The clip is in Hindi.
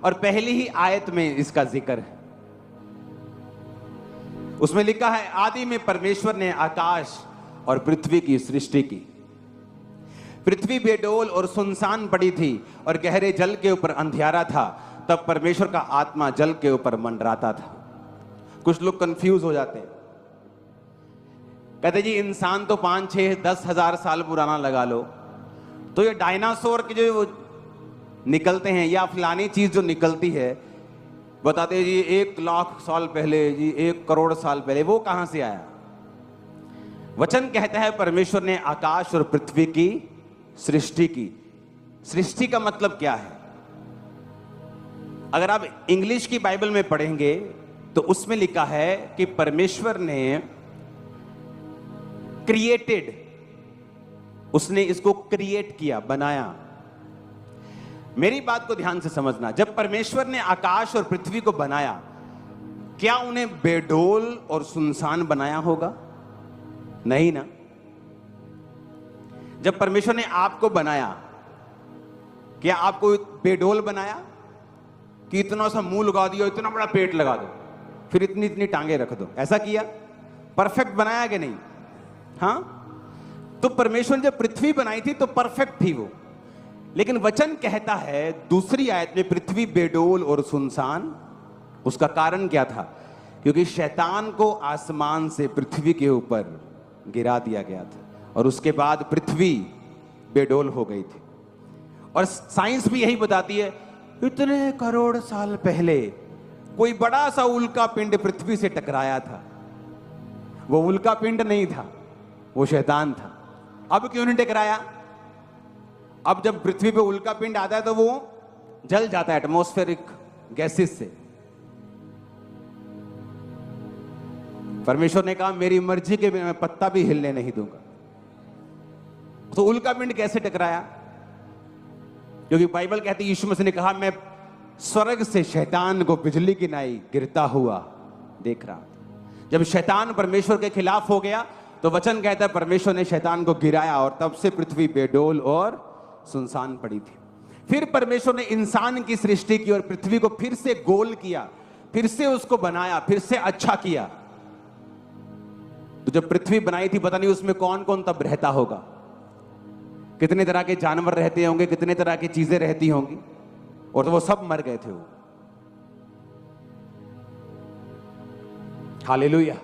और पहली ही आयत में इसका जिक्र है। उसमें लिखा है, आदि में परमेश्वर ने आकाश और पृथ्वी की सृष्टि की। पृथ्वी बेडोल और सुनसान पड़ी थी और गहरे जल के ऊपर अंधियारा था। तब परमेश्वर का आत्मा जल के ऊपर मंडराता था। कुछ लोग कंफ्यूज हो जाते हैं, कहते जी इंसान तो 5, 6, 10 हजार साल पुराना लगा लो, तो ये डायनासोर के जो निकलते हैं या फलानी चीज जो निकलती है, बताते हैं जी 1 लाख साल पहले, जी 1 करोड़ साल पहले, वो कहां से आया? वचन कहता है परमेश्वर ने आकाश और पृथ्वी की सृष्टि की। सृष्टि का मतलब क्या है? अगर आप इंग्लिश की बाइबल में पढ़ेंगे तो उसमें लिखा है कि परमेश्वर ने क्रिएटेड, उसने इसको क्रिएट किया, बनाया। मेरी बात को ध्यान से समझना, जब परमेश्वर ने आकाश और पृथ्वी को बनाया, क्या उन्हें बेडोल और सुनसान बनाया होगा? नहीं ना। जब परमेश्वर ने आपको बनाया, क्या आपको बेडोल बनाया कि इतना सा मुंह लगा दिया, इतना बड़ा पेट लगा दो, फिर इतनी इतनी टांगे रख दो? ऐसा किया? परफेक्ट बनाया कि नहीं? हाँ, तो परमेश्वर ने जब पृथ्वी बनाई थी तो परफेक्ट थी वो। लेकिन वचन कहता है दूसरी आयत में पृथ्वी बेडोल और सुनसान। उसका कारण क्या था? क्योंकि शैतान को आसमान से पृथ्वी के ऊपर गिरा दिया गया था और उसके बाद पृथ्वी बेडोल हो गई थी। और साइंस भी यही बताती है, इतने करोड़ साल पहले कोई बड़ा सा उल्का पिंड पृथ्वी से टकराया था। वो उल्का पिंड नहीं था, वो शैतान था। अब क्यों नहीं टकराया? अब जब पृथ्वी पे उल्का पिंड आता है तो वो जल जाता है एटमॉस्फेरिक गैसेस से। परमेश्वर ने कहा मेरी मर्जी के बिना मैं पत्ता भी हिलने नहीं दूंगा। तो उल्का पिंड कैसे टकराया? क्योंकि बाइबल कहती है यीशु मसीह ने कहा मैं स्वर्ग से शैतान को बिजली की नाई गिरता हुआ देख रहा था। जब शैतान परमेश्वर के खिलाफ हो गया तो वचन कहता है परमेश्वर ने शैतान को गिराया और तब से पृथ्वी बेडोल और सुनसान पड़ी थी। फिर परमेश्वर ने इंसान की सृष्टि की और पृथ्वी को फिर से गोल किया, फिर से उसको बनाया, फिर से अच्छा किया। तो जब पृथ्वी बनाई थी, पता नहीं उसमें कौन कौन तब रहता होगा, कितने तरह के जानवर रहते होंगे, कितने तरह की चीजें रहती होंगी, और तो वो सब मर गए थे वो। हालेलुया।